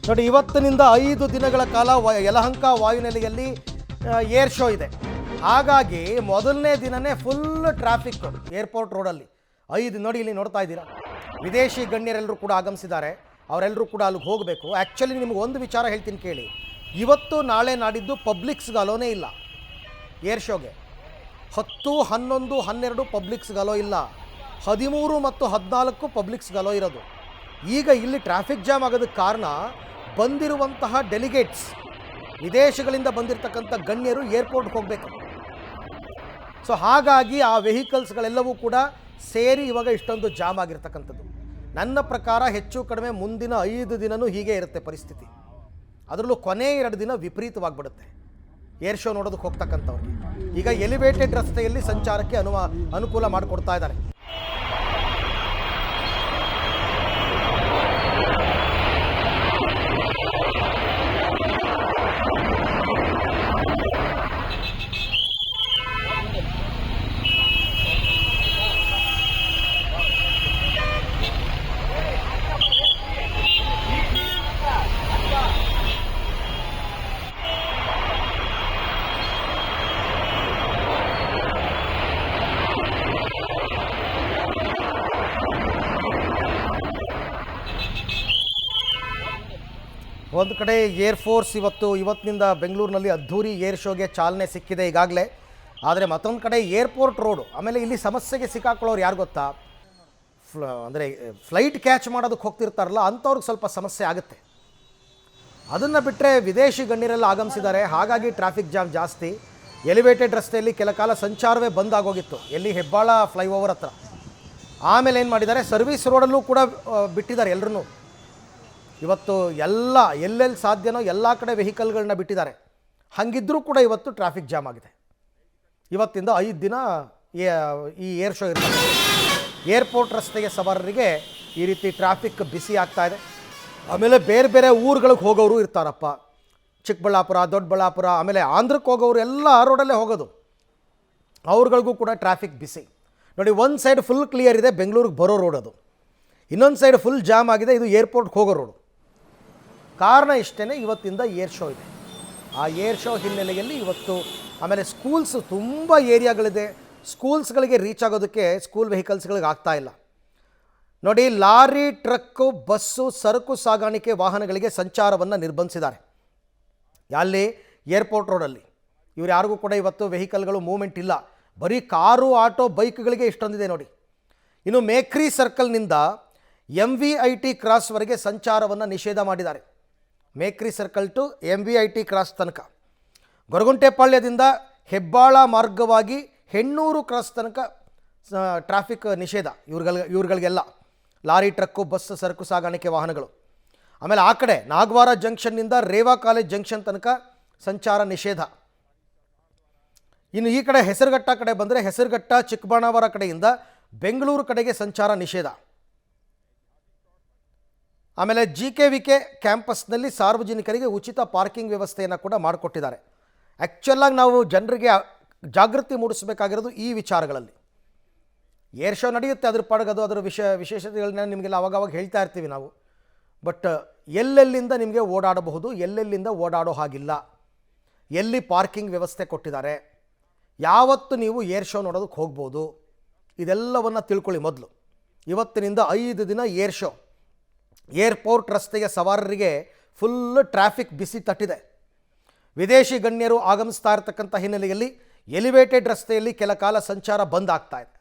ನೋಡಿ, ಇವತ್ತಿನಿಂದ 5 ದಿನಗಳ ಕಾಲ ಯಲಹಂಕ ವಾಯುನೆಲೆಯಲ್ಲಿ ಏರ್ ಶೋ ಇದೆ. ಹಾಗಾಗಿ ಮೊದಲನೇ ದಿನನೇ ಫುಲ್ ಟ್ರಾಫಿಕ್ ಏರ್ಪೋರ್ಟ್ ರೋಡಲ್ಲಿ. 5 ನೋಡಿ, ಇಲ್ಲಿ ನೋಡ್ತಾ ಇದ್ದೀರಾ, ವಿದೇಶಿ ಗಣ್ಯರೆಲ್ಲರೂ ಕೂಡ ಆಗಮಿಸಿದ್ದಾರೆ. ಅವರೆಲ್ಲರೂ ಕೂಡ ಅಲ್ಲಿಗೆ ಹೋಗಬೇಕು. ಆ್ಯಕ್ಚುಲಿ ನಿಮ್ಗೆ ಒಂದು ವಿಚಾರ ಹೇಳ್ತೀನಿ ಕೇಳಿ. ಇವತ್ತು ನಾಳೆ ನಾಡಿದ್ದು ಪಬ್ಲಿಕ್ಸ್ಗೆ ಅಲೋನೇ ಇಲ್ಲ ಏರ್ ಶೋಗೆ. 10, 11, 12 ಪಬ್ಲಿಕ್ಸ್ಗೆ ಅಲೋ ಇಲ್ಲ. 13 ಮತ್ತು 14 ಪಬ್ಲಿಕ್ಸ್ಗೆ ಅಲೋ ಇರೋದು. ಈಗ ಇಲ್ಲಿ ಟ್ರಾಫಿಕ್ ಜಾಮ್ ಆಗೋದಕ್ಕೆ ಕಾರಣ ಬಂದಿರುವಂತಹ ಡೆಲಿಗೇಟ್ಸ್, ವಿದೇಶಗಳಿಂದ ಬಂದಿರತಕ್ಕಂಥ ಗಣ್ಯರು ಏರ್ಪೋರ್ಟ್ಗೆ ಹೋಗಬೇಕು. ಸೊ ಹಾಗಾಗಿ ಆ ವೆಹಿಕಲ್ಸ್ಗಳೆಲ್ಲವೂ ಕೂಡ ಸೇರಿ ಇವಾಗ ಇಷ್ಟೊಂದು ಜಾಮ್ ಆಗಿರ್ತಕ್ಕಂಥದ್ದು. ನನ್ನ ಪ್ರಕಾರ ಹೆಚ್ಚು ಕಡಿಮೆ ಮುಂದಿನ 5 ದಿನವೂ ಹೀಗೆ ಇರುತ್ತೆ ಪರಿಸ್ಥಿತಿ. ಅದರಲ್ಲೂ ಕೊನೆ 2 ದಿನ ವಿಪರೀತವಾಗಿಬಿಡುತ್ತೆ ಏರ್ ಶೋ ನೋಡೋದಕ್ಕೆ ಹೋಗ್ತಕ್ಕಂಥವ್ರಿಗೆ. ಈಗ ಎಲಿವೇಟೆಡ್ ರಸ್ತೆಯಲ್ಲಿ ಸಂಚಾರಕ್ಕೆ ಅನುಕೂಲ ಮಾಡಿಕೊಡ್ತಾ ಇದ್ದಾರೆ. ಒಂದು ಕಡೆ ಏರ್ ಫೋರ್ಸ್ ಇವತ್ತಿನಿಂದ ಬೆಂಗಳೂರಿನಲ್ಲಿ ಅದ್ಧೂರಿ ಏರ್ ಶೋಗೆ ಚಾಲನೆ ಸಿಕ್ಕಿದೆ ಈಗಾಗಲೇ. ಆದರೆ ಮತ್ತೊಂದು ಕಡೆ ಏರ್ಪೋರ್ಟ್ ರೋಡು, ಆಮೇಲೆ ಇಲ್ಲಿ ಸಮಸ್ಯೆಗೆ ಸಿಕ್ಕಾಕೊಳ್ಳೋರು ಯಾರು ಗೊತ್ತಾ, ಅಂದರೆ ಫ್ಲೈಟ್ ಕ್ಯಾಚ್ ಮಾಡೋದಕ್ಕೆ ಹೋಗ್ತಿರ್ತಾರಲ್ಲ, ಅಂಥವ್ರಿಗೆ ಸ್ವಲ್ಪ ಸಮಸ್ಯೆ ಆಗುತ್ತೆ. ಅದನ್ನು ಬಿಟ್ಟರೆ ವಿದೇಶಿ ಗಣ್ಯರೆಲ್ಲ ಆಗಮಿಸಿದ್ದಾರೆ. ಹಾಗಾಗಿ ಟ್ರಾಫಿಕ್ ಜಾಮ್ ಜಾಸ್ತಿ. ಎಲಿವೇಟೆಡ್ ರಸ್ತೆಯಲ್ಲಿ ಕೆಲ ಕಾಲ ಸಂಚಾರವೇ ಬಂದ್ ಆಗೋಗಿತ್ತು, ಎಲ್ಲಿ ಹೆಬ್ಬಾಳ ಫ್ಲೈಓವರ್ ಹತ್ರ. ಆಮೇಲೆ ಏನು ಮಾಡಿದ್ದಾರೆ, ಸರ್ವಿಸ್ ರೋಡಲ್ಲೂ ಕೂಡ ಬಿಟ್ಟಿದ್ದಾರೆ ಎಲ್ಲರೂ. ಇವತ್ತು ಎಲ್ಲೆಲ್ಲಿ ಸಾಧ್ಯನೋ ಎಲ್ಲ ಕಡೆ ವೆಹಿಕಲ್ಗಳನ್ನ ಬಿಟ್ಟಿದ್ದಾರೆ. ಹಾಗಿದ್ದರೂ ಕೂಡ ಇವತ್ತು ಟ್ರಾಫಿಕ್ ಜಾಮ್ ಆಗಿದೆ. ಇವತ್ತಿಂದ 5 ದಿನ ಈ ಏರ್ ಶೋ ಇರ್ತದೆ. ಏರ್ಪೋರ್ಟ್ ರಸ್ತೆಗೆ ಸವಾರರಿಗೆ ಈ ರೀತಿ ಟ್ರಾಫಿಕ್ ಬಿಸಿ ಆಗ್ತಾ ಇದೆ. ಆಮೇಲೆ ಬೇರೆ ಬೇರೆ ಊರುಗಳಿಗೆ ಹೋಗೋರು ಇರ್ತಾರಪ್ಪ, ಚಿಕ್ಕಬಳ್ಳಾಪುರ, ದೊಡ್ಡಬಳ್ಳಾಪುರ, ಆಮೇಲೆ ಆಂಧ್ರಕ್ಕೆ ಹೋಗೋರು ಎಲ್ಲ ಆ ರೋಡಲ್ಲೇ ಹೋಗೋದು. ಅವ್ರುಗಳಿಗೂ ಕೂಡ ಟ್ರಾಫಿಕ್ ಬಿಸಿ. ನೋಡಿ, ಒಂದು ಸೈಡ್ ಫುಲ್ ಕ್ಲಿಯರ್ ಇದೆ, ಬೆಂಗಳೂರಿಗೆ ಬರೋ ರೋಡ್ ಅದು. ಇನ್ನೊಂದು ಸೈಡ್ ಫುಲ್ ಜಾಮ್ ಆಗಿದೆ, ಇದು ಏರ್ಪೋರ್ಟ್ಗೆ ಹೋಗೋ ರೋಡು. ಕಾರಣ ಇಷ್ಟೇ, ಇವತ್ತಿಂದ ಏರ್ ಶೋ ಇದೆ. ಆ ಏರ್ ಶೋ ಹಿನ್ನೆಲೆಯಲ್ಲಿ ಇವತ್ತು ಆಮೇಲೆ ಸ್ಕೂಲ್ಸ್ ತುಂಬ ಏರಿಯಾಗಳಿದೆ, ಸ್ಕೂಲ್ಸ್ಗಳಿಗೆ ರೀಚ್ ಆಗೋದಕ್ಕೆ ಸ್ಕೂಲ್ ವೆಹಿಕಲ್ಸ್ಗಳಿಗೆ ಆಗ್ತಾ ಇಲ್ಲ. ನೋಡಿ, ಲಾರಿ, ಟ್ರಕ್ಕು, ಬಸ್ಸು, ಸರಕು ಸಾಗಾಣಿಕೆ ವಾಹನಗಳಿಗೆ ಸಂಚಾರವನ್ನು ನಿರ್ಬಂಧಿಸಿದ್ದಾರೆ ಅಲ್ಲಿ ಏರ್ಪೋರ್ಟ್ ರೋಡಲ್ಲಿ. ಇವ್ರು ಯಾರಿಗೂ ಕೂಡ ಇವತ್ತು ವೆಹಿಕಲ್ಗಳು ಮೂವ್ಮೆಂಟ್ ಇಲ್ಲ. ಬರೀ ಕಾರು, ಆಟೋ, ಬೈಕ್ಗಳಿಗೆ ಇಷ್ಟೊಂದಿದೆ ನೋಡಿ. ಇನ್ನು ಮೇಕ್ರಿ ಸರ್ಕಲ್ನಿಂದ MVIT ಕ್ರಾಸ್ವರೆಗೆ ಸಂಚಾರವನ್ನು ನಿಷೇಧ ಮಾಡಿದ್ದಾರೆ. Mekhri circle to MVIT cross ತನಕ. ಗೊರಗುಂಟೆಪಾಳ್ಯದಿಂದ ಹೆಬ್ಬಾಳ ಮಾರ್ಗವಾಗಿ ಹೆಣ್ಣೂರು ಕ್ರಾಸ್ ತನಕ ಟ್ರಾಫಿಕ್ ನಿಷೇಧ ಇವ್ರುಗಳಿಗೆಲ್ಲ, ಲಾರಿ, ಟ್ರಕ್ಕು, ಬಸ್, ಸರಕು ಸಾಗಾಣಿಕೆ ವಾಹನಗಳು. ಆಮೇಲೆ ಆ ಕಡೆ ನಾಗವಾರ ಜಂಕ್ಷನ್ನಿಂದ ರೇವಾ ಕಾಲೇಜ್ ಜಂಕ್ಷನ್ ತನಕ ಸಂಚಾರ ನಿಷೇಧ. ಇನ್ನು ಈ ಕಡೆ ಹೆಸರುಘಟ್ಟ ಕಡೆ ಬಂದರೆ ಹೆಸರುಘಟ್ಟ, ಚಿಕ್ಕಬಾಣಾವರ ಕಡೆಯಿಂದ ಬೆಂಗಳೂರು ಕಡೆಗೆ ಸಂಚಾರ ನಿಷೇಧ. ಆಮೇಲೆ GKVK ಕ್ಯಾಂಪಸ್ನಲ್ಲಿ ಸಾರ್ವಜನಿಕರಿಗೆ ಉಚಿತ ಪಾರ್ಕಿಂಗ್ ವ್ಯವಸ್ಥೆಯನ್ನು ಕೂಡ ಮಾಡಿಕೊಟ್ಟಿದ್ದಾರೆ. ಆ್ಯಕ್ಚುಲಾಗಿ ನಾವು ಜನರಿಗೆ ಜಾಗೃತಿ ಮೂಡಿಸಬೇಕಾಗಿರೋದು ಈ ವಿಚಾರಗಳಲ್ಲಿ. ಏರ್ ಶೋ ನಡೆಯುತ್ತೆ, ಅದ್ರ ಪಾಡಗದು, ಅದರ ವಿಶೇಷತೆಗಳನ್ನ ನಿಮಗೆಲ್ಲ ಅವಾಗವಾಗ ಹೇಳ್ತಾ ಇರ್ತೀವಿ ನಾವು. ಬಟ್ ಎಲ್ಲೆಲ್ಲಿಂದ ನಿಮಗೆ ಓಡಾಡಬಹುದು, ಎಲ್ಲೆಲ್ಲಿಂದ ಓಡಾಡೋ ಹಾಗಿಲ್ಲ, ಎಲ್ಲಿ ಪಾರ್ಕಿಂಗ್ ವ್ಯವಸ್ಥೆ ಕೊಟ್ಟಿದ್ದಾರೆ, ಯಾವತ್ತು ನೀವು ಏರ್ ಶೋ ನೋಡೋದಕ್ಕೆ ಹೋಗ್ಬೋದು, ಇದೆಲ್ಲವನ್ನು ತಿಳ್ಕೊಳ್ಳಿ ಮೊದಲು. ಇವತ್ತಿನಿಂದ 5 ದಿನ ಏರ್ ಶೋ. ಏರ್ಪೋರ್ಟ್ ರಸ್ತೆಗೆ ಸವಾರರಿಗೆ ಫುಲ್ ಟ್ರಾಫಿಕ್ ಬಿಸಿ ತಟ್ಟಿದೆ. ವಿದೇಶಿ ಗಣ್ಯರು ಆಗಮಿಸ್ತಾ ಇರತಕ್ಕಂಥ ಹಿನ್ನೆಲೆಯಲ್ಲಿ ಎಲಿವೇಟೆಡ್ ರಸ್ತೆಯಲ್ಲಿ ಕೆಲ ಕಾಲ ಸಂಚಾರ ಬಂದ್ ಆಗ್ತಾ ಇದೆ.